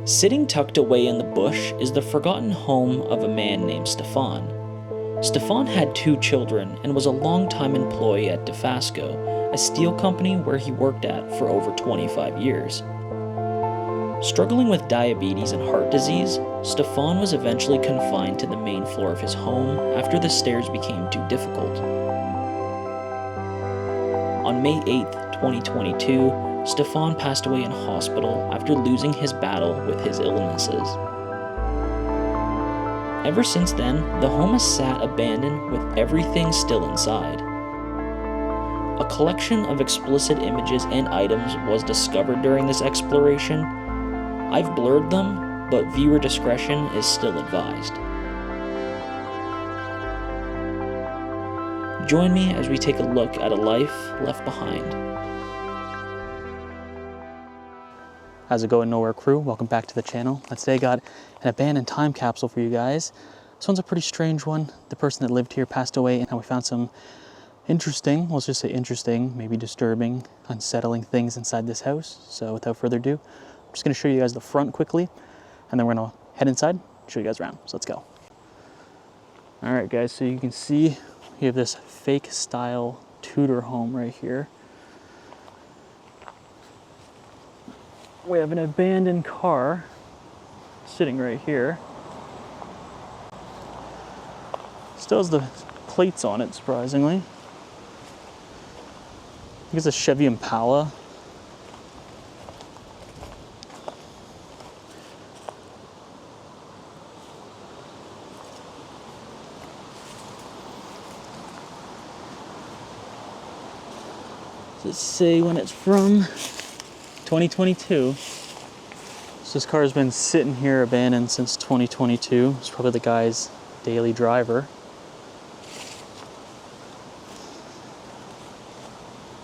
Sitting tucked away in the bush is the forgotten home of a man named Stefan. Stefan had 2 children and was a longtime employee at Dofasco, a steel company where he worked at for over 25 years. Struggling with diabetes and heart disease, Stefan was eventually confined to the main floor of his home after the stairs became too difficult. On May 8, 2022, Stefan passed away in hospital after losing his battle with his illnesses. Ever since then, the home has sat abandoned with everything still inside. A collection of explicit images and items was discovered during this exploration. I've blurred them, but viewer discretion is still advised. Join me as we take a look at a life left behind. How's it going, Nowhere crew? Welcome back to the channel. Today I got an abandoned time capsule for you guys. This one's a pretty strange one. The person that lived here passed away, and we found some interesting, let's just say interesting, maybe disturbing, unsettling things inside this house. So without further ado, I'm just gonna show you guys the front quickly, and then we're gonna head inside, show you guys around. So let's go. All right, guys, so you can see we have this fake style Tudor home right here. We have an abandoned car sitting right here. Still has the plates on it, surprisingly. I think it's a Chevy Impala. Does it say when it's from? 2022. So this car has been sitting here abandoned since 2022. It's probably the guy's daily driver.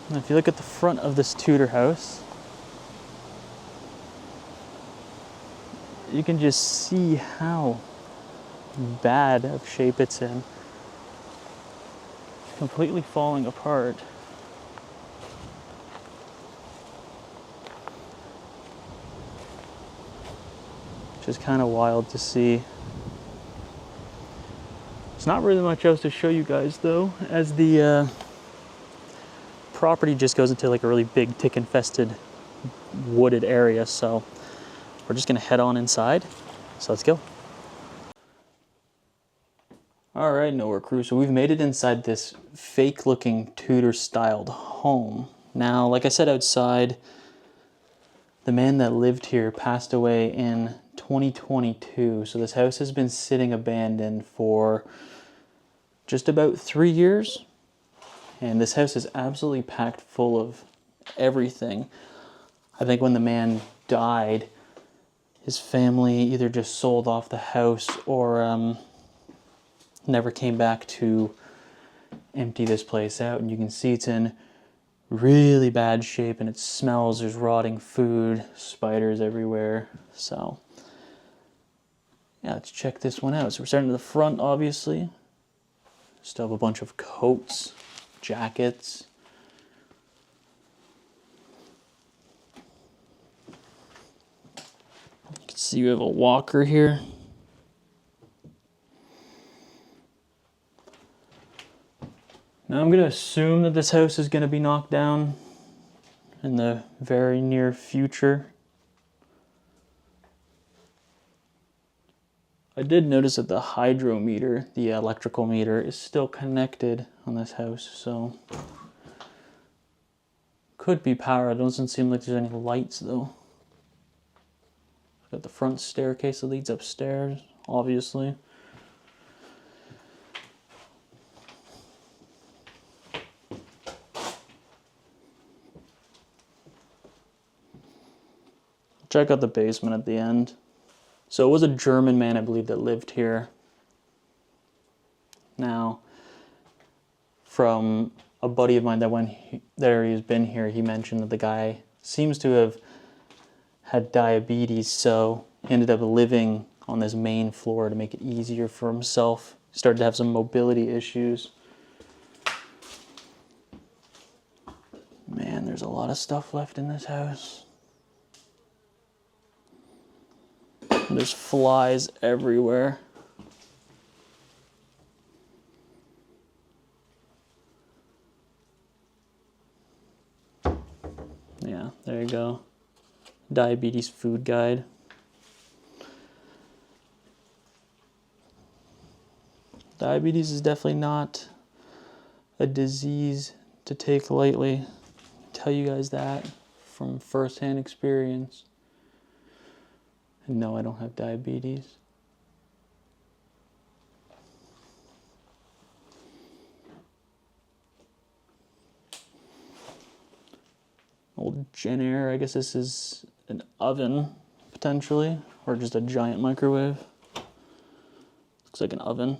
Now if you look at the front of this Tudor house, you can just see how bad of shape it's in. It's completely falling apart. Which is kind of wild to see. There's not really much else to show you guys though, as the property just goes into like a really big tick infested wooded area. So we're just gonna head on inside. So let's go. All right, Nowhere crew. So we've made it inside this fake looking Tudor styled home. Now, like I said outside, the man that lived here passed away in 2022. So this house has been sitting abandoned for just about 3 years. And this house is absolutely packed full of everything. I think when the man died, his family either just sold off the house or never came back to empty this place out. And you can see it's in really bad shape and it smells. There's rotting food, spiders everywhere. So yeah, let's check this one out. So we're starting to the front, obviously. Still have a bunch of coats, jackets. You can see we have a walker here. Now I'm going to assume that this house is going to be knocked down in the very near future. I did notice that the hydrometer, the electrical meter, is still connected on this house, so could be power. It doesn't seem like there's any lights though. Got the front staircase that leads upstairs, obviously. Check out the basement at the end. So it was a German man, I believe, that lived here. Now, from a buddy of mine that he's been here, he mentioned that the guy seems to have had diabetes, so he ended up living on this main floor to make it easier for himself. He started to have some mobility issues. Man, there's a lot of stuff left in this house. There's flies everywhere. Yeah, there you go. Diabetes food guide. Diabetes is definitely not a disease to take lightly. I tell you guys that from firsthand experience. And no, I don't have diabetes. Old Jenner, I guess this is an oven, potentially, or just a giant microwave. Looks like an oven.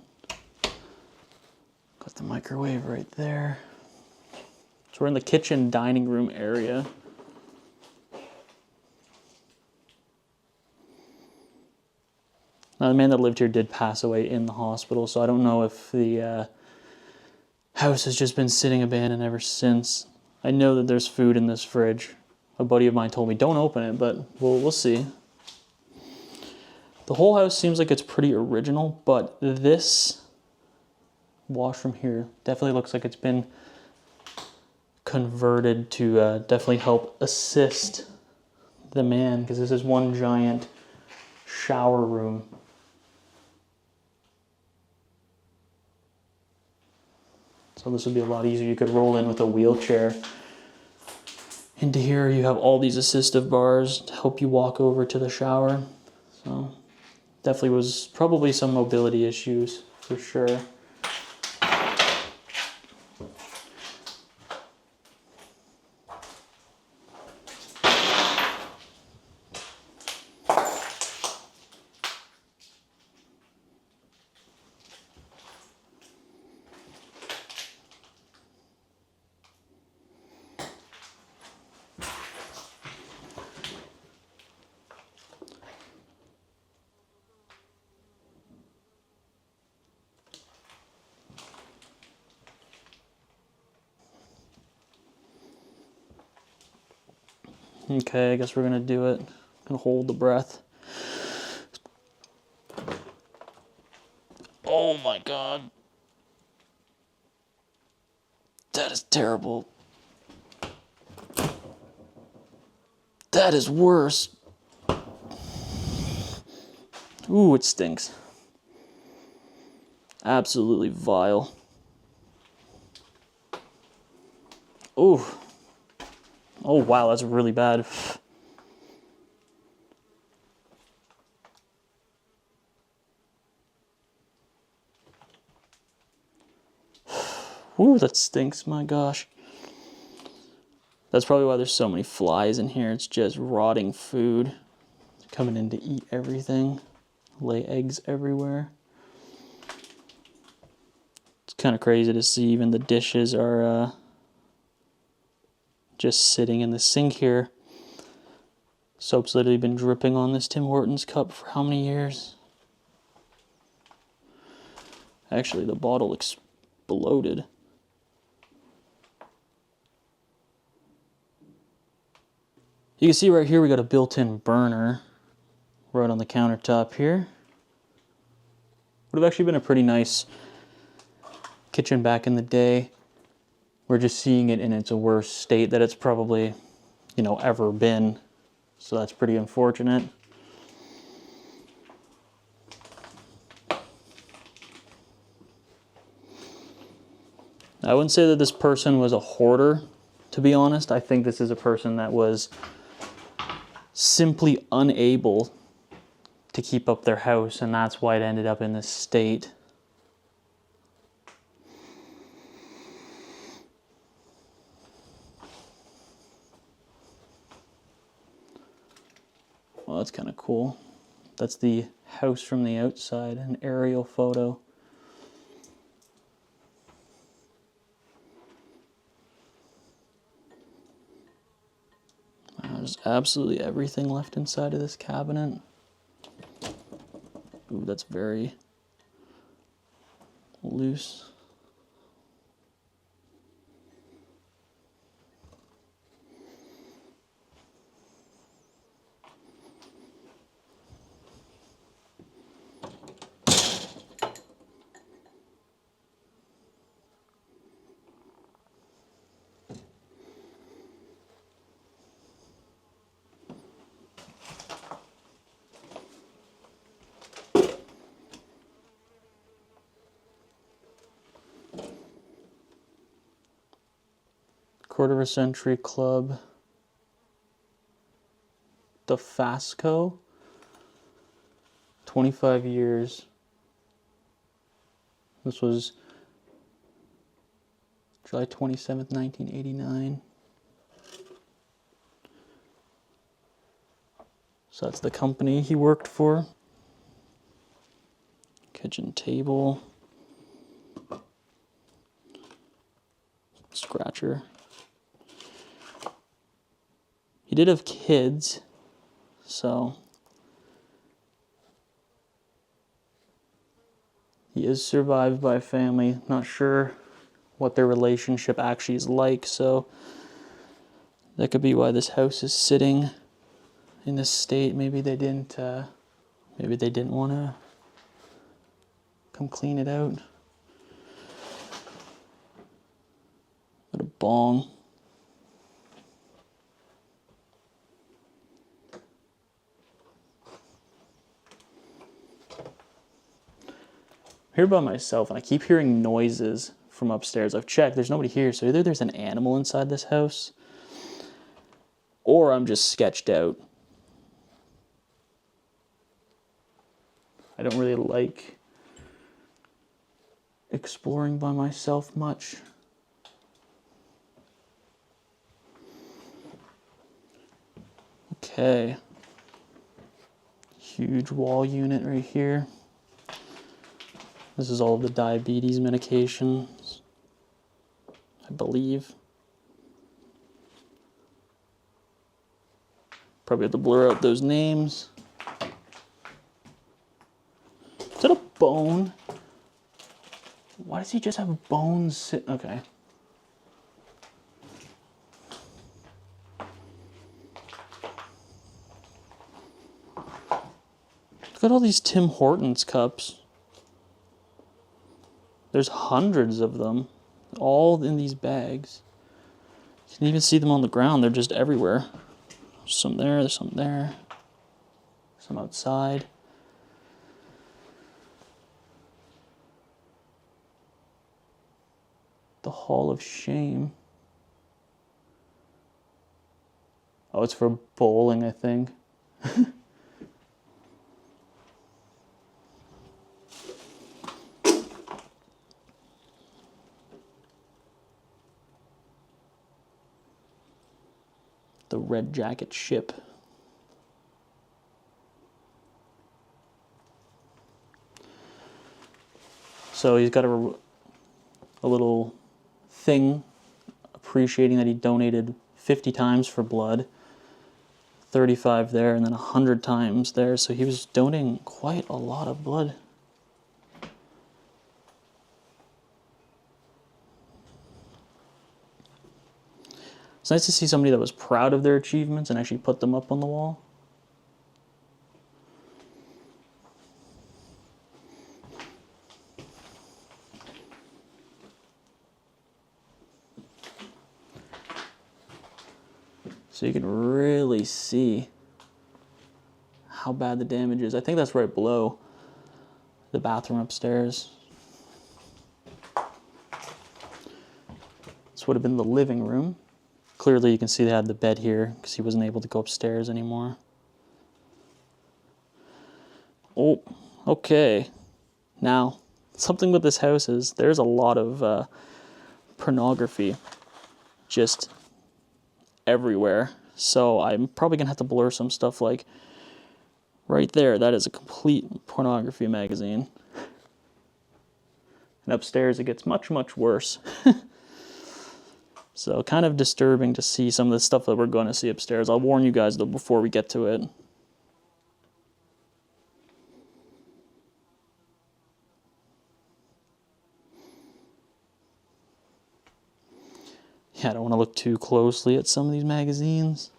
Got the microwave right there. So we're in the kitchen dining room area. Now, the man that lived here did pass away in the hospital, so I don't know if the house has just been sitting abandoned ever since. I know that there's food in this fridge. A buddy of mine told me don't open it, but we'll see. The whole house seems like it's pretty original, but this washroom here definitely looks like it's been converted to definitely help assist the man, because this is one giant shower room. So this would be a lot easier. You could roll in with a wheelchair. Into here you have all these assistive bars to help you walk over to the shower. So definitely was probably some mobility issues for sure. Okay, I guess we're gonna do it. Gonna hold the breath. Oh my God. That is terrible. That is worse. Ooh, it stinks. Absolutely vile. Ooh. Oh wow, that's really bad. Ooh, that stinks, my gosh. That's probably why there's so many flies in here. It's just rotting food. Coming in to eat everything. Lay eggs everywhere. It's kind of crazy to see even the dishes are just sitting in the sink here. Soap's literally been dripping on this Tim Hortons cup for how many years? Actually, the bottle exploded. You can see right here we got a built-in burner right on the countertop here. Would have actually been a pretty nice kitchen back in the day. We're just seeing it in its worst state that it's probably, ever been. So that's pretty unfortunate. I wouldn't say that this person was a hoarder, to be honest. I think this is a person that was simply unable to keep up their house, and that's why it ended up in this state. Well, that's kind of cool. That's the house from the outside, an aerial photo. There's absolutely everything left inside of this cabinet. Ooh, that's very loose. quarter of a century club. Dofasco. 25 years. This was July 27th, 1989. So that's the company he worked for. Kitchen table. Scratcher. He did have kids, so he is survived by a family. Not sure what their relationship actually is like, so that could be why this house is sitting in this state. Maybe they didn't want to come clean it out. Got a bong. I'm here by myself and I keep hearing noises from upstairs. I've checked, there's nobody here, so either there's an animal inside this house or I'm just sketched out. I don't really like exploring by myself much. Okay. Huge wall unit right here. This is all of the diabetes medications, I believe. Probably have to blur out those names. Is that a bone? Why does he just have bones? Okay. Look at all these Tim Hortons cups. There's hundreds of them, all in these bags. You can even see them on the ground. They're just everywhere. There's some there, there's some there. Some outside. The Hall of Shame. Oh, it's for bowling, I think. The Red Jacket ship. So he's got a little thing appreciating that he donated 50 times for blood, 35 there, and then 100 times there. So he was donating quite a lot of blood. It's nice to see somebody that was proud of their achievements and actually put them up on the wall. So you can really see how bad the damage is. I think that's right below the bathroom upstairs. This would have been the living room. Clearly you can see they had the bed here because he wasn't able to go upstairs anymore. Oh, okay. Now, something with this house is there's a lot of pornography just everywhere. So I'm probably gonna have to blur some stuff, like right there. That is a complete pornography magazine. And upstairs it gets much, much worse. So kind of disturbing to see some of the stuff that we're going to see upstairs. I'll warn you guys though before we get to it. Yeah, I don't want to look too closely at some of these magazines.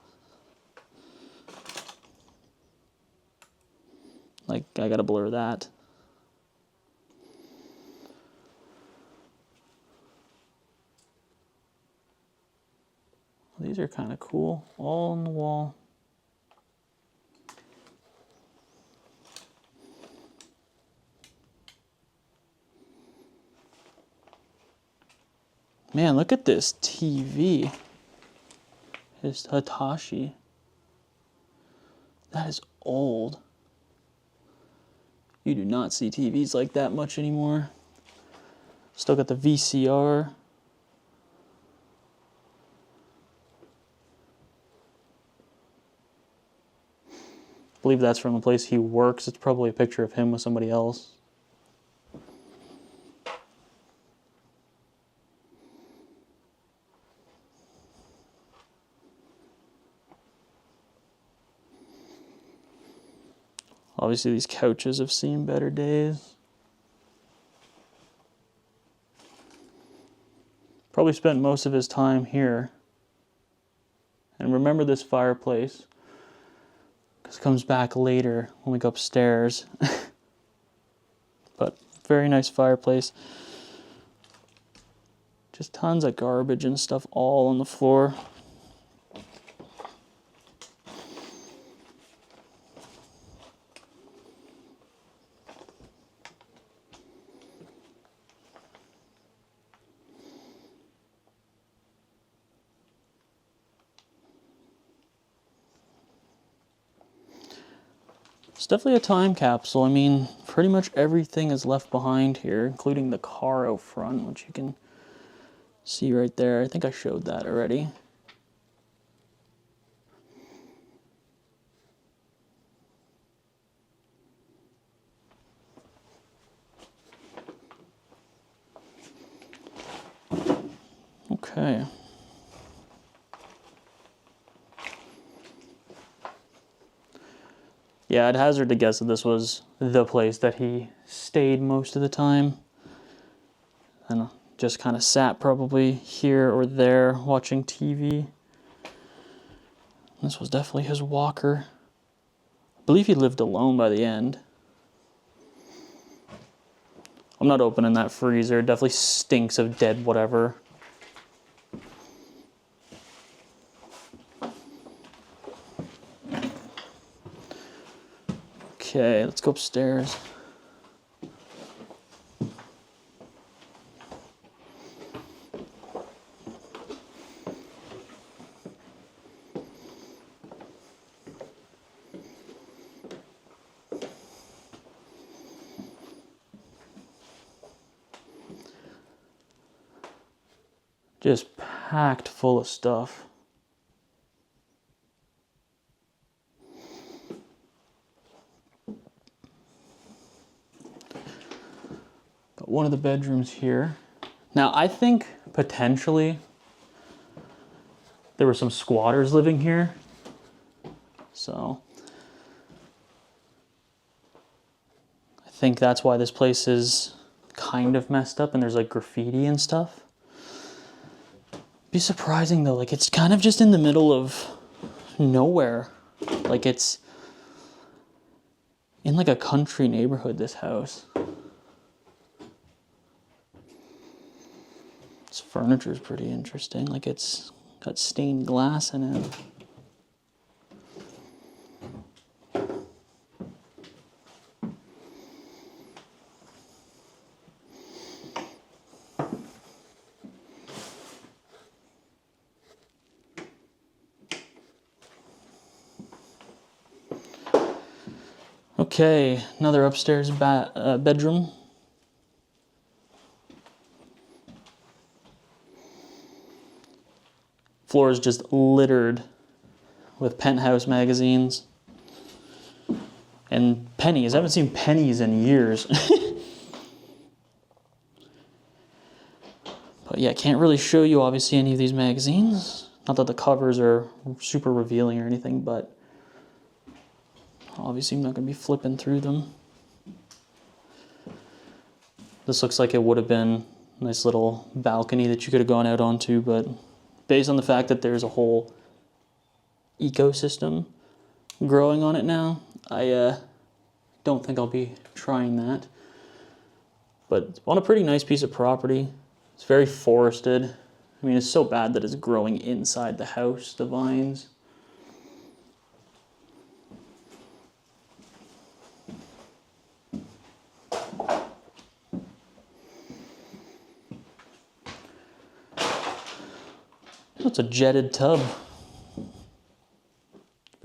Like, I gotta blur that. These are kind of cool, all on the wall. Man, look at this TV. His Hitachi. That is old. You do not see TVs like that much anymore. Still got the VCR. I believe that's from the place he works. It's probably a picture of him with somebody else. Obviously, these couches have seen better days. Probably spent most of his time here. And remember this fireplace, because it comes back later when we go upstairs. But very nice fireplace. Just tons of garbage and stuff all on the floor. It's definitely a time capsule. I mean, pretty much everything is left behind here, including the car out front, which you can see right there. I think I showed that already. Okay. Yeah, I'd hazard to guess that this was the place that he stayed most of the time. And just kind of sat probably here or there watching TV. This was definitely his walker. I believe he lived alone by the end. I'm not opening that freezer. It definitely stinks of dead whatever. Okay, let's go upstairs. Just packed full of stuff. Got one of the bedrooms here. Now, I think potentially there were some squatters living here. So I think that's why this place is kind of messed up and there's like graffiti and stuff. Be surprising though, like it's kind of just in the middle of nowhere. Like it's in like a country neighborhood, this house. This furniture is pretty interesting. Like it's got stained glass in it. Okay, another upstairs bedroom. Floor is just littered with Penthouse magazines and pennies. I haven't seen pennies in years. But yeah, can't really show you obviously any of these magazines. Not that the covers are super revealing or anything, but obviously I'm not going to be flipping through them. This looks like it would have been a nice little balcony that you could have gone out onto, but based on the fact that there's a whole ecosystem growing on it now, I don't think I'll be trying that. But on a pretty nice piece of property. It's very forested. I mean, it's so bad that it's growing inside the house, the vines. It's a jetted tub.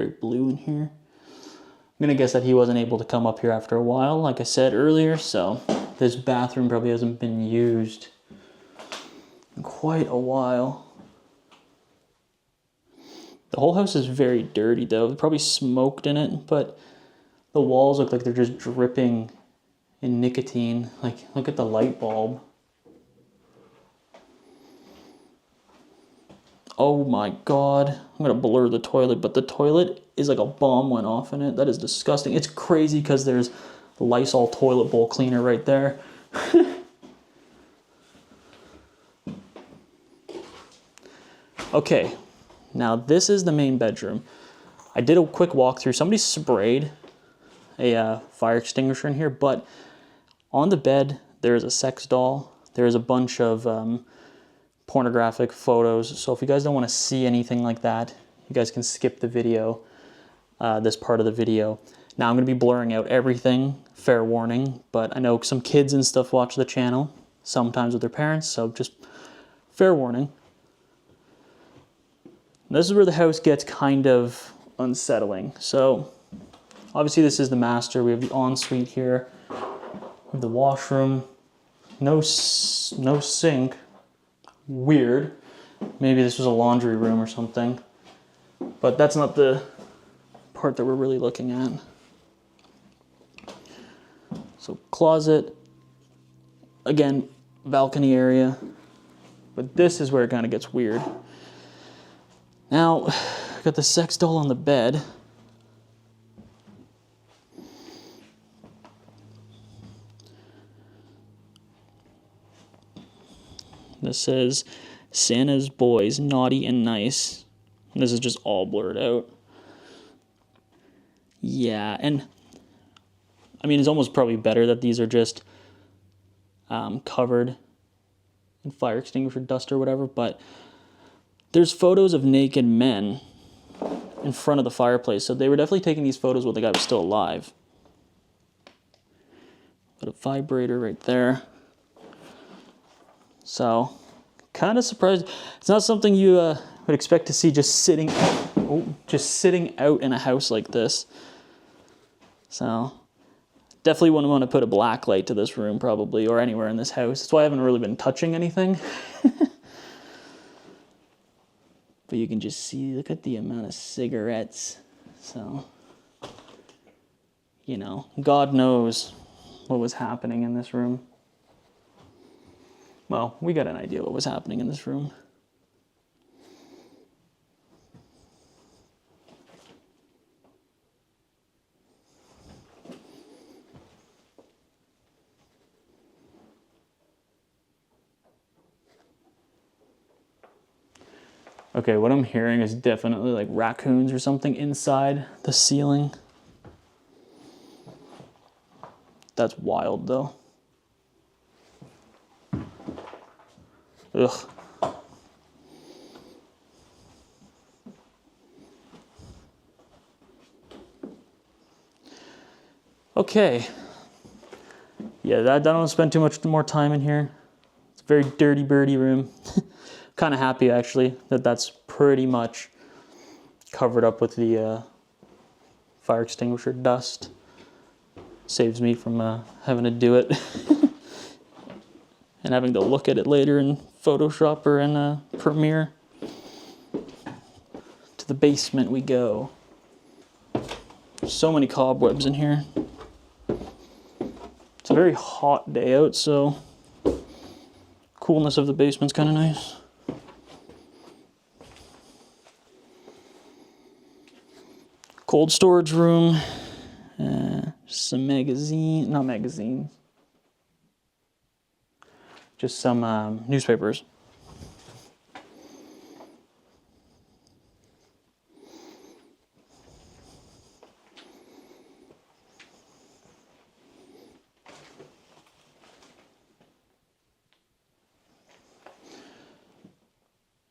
very blue in here. I'm gonna guess that he wasn't able to come up here after a while, like I said earlier, so this bathroom probably hasn't been used in quite a while. The whole house is very dirty though. They probably smoked in it, but the walls look like they're just dripping in nicotine. Like, look at the light bulb. Oh my God. I'm gonna blur the toilet, but the toilet is like a bomb went off in it. That is disgusting. It's crazy because there's Lysol toilet bowl cleaner right there. Okay, now this is the main bedroom. I did a quick walkthrough. Somebody sprayed a fire extinguisher in here, but on the bed there is a sex doll. There is a bunch of pornographic photos. So if you guys don't want to see anything like that, you guys can skip the video, this part of the video. Now I'm going to be blurring out everything, fair warning, but I know some kids and stuff watch the channel, sometimes with their parents, so just fair warning. This is where the house gets kind of unsettling. So obviously this is the master. We have the ensuite here, we have the washroom, no sink. Weird. Maybe this was a laundry room or something, but that's not the part that we're really looking at. So closet, again, balcony area, but this is where it kind of gets weird. Now, got the sex doll on the bed. This says, Santa's boys, naughty and nice. This is just all blurred out. Yeah, and I mean, it's almost probably better that these are just covered in fire extinguisher dust or whatever, but there's photos of naked men in front of the fireplace, so they were definitely taking these photos while the guy was still alive. Got a vibrator right there. So, kind of surprised. It's not something you would expect to see just sitting out in a house like this. So, definitely wouldn't want to put a black light to this room probably, or anywhere in this house. That's why I haven't really been touching anything. But you can just see, look at the amount of cigarettes. So, you know, God knows what was happening in this room. Well, we got an idea what was happening in this room. Okay, what I'm hearing is definitely like raccoons or something inside the ceiling. That's wild though. Ugh. Okay. Yeah, I don't want to spend too much more time in here. It's a very dirty, birdie room. Kind of happy actually that that's pretty much covered up with the fire extinguisher dust. Saves me from having to do it and having to look at it later in Photoshop or in Premiere. To the basement we go. So many cobwebs in here. It's a very hot day out, so coolness of the basement's kind of nice. Cold storage room, some not magazines, just some newspapers.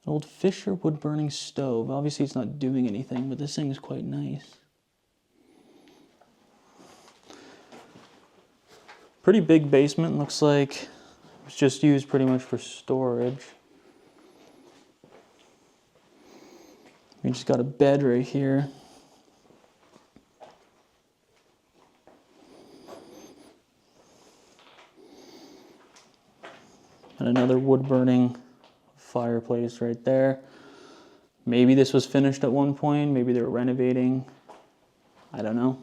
An old Fisher wood burning stove. Obviously it's not doing anything, but this thing is quite nice. Pretty big basement, looks like it's just used pretty much for storage. We just got a bed right here. And another wood burning fireplace right there. Maybe this was finished at one point. Maybe they were renovating. I don't know.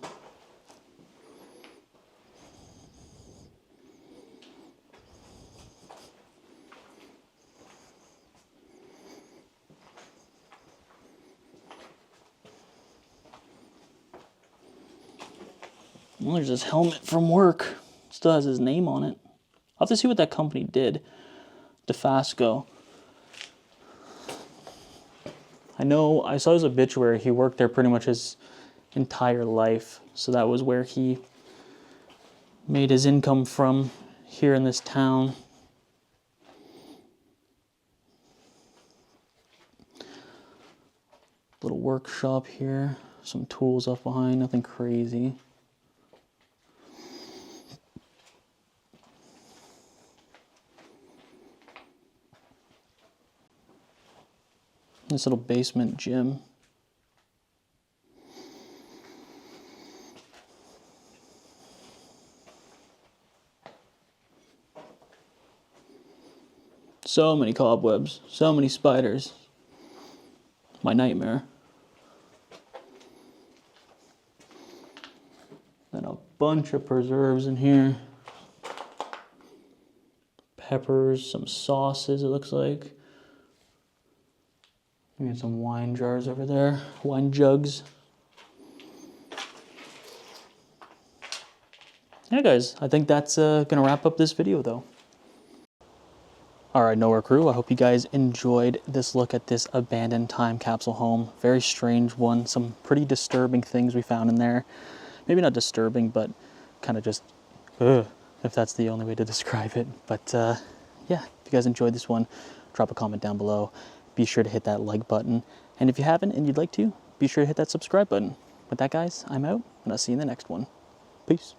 Well, there's this helmet from work. Still has his name on it. I'll have to see what that company did. Dofasco. I know, I saw his obituary. He worked there pretty much his entire life. So that was where he made his income from, here in this town. Little workshop here. Some tools up behind, nothing crazy. This little basement gym. So many cobwebs, so many spiders. My nightmare. Then a bunch of preserves in here. Peppers, some sauces it looks like. We got some wine jars over there, wine jugs. Yeah guys, I think that's gonna wrap up this video though. Alright, Nowhere crew, I hope you guys enjoyed this look at this abandoned time capsule home. Very strange one, some pretty disturbing things we found in there. Maybe not disturbing, but kind of just, if that's the only way to describe it. But yeah, if you guys enjoyed this one, drop a comment down below. Be sure to hit that like button. And if you haven't and you'd like to, be sure to hit that subscribe button. With that guys, I'm out, and I'll see you in the next one. Peace.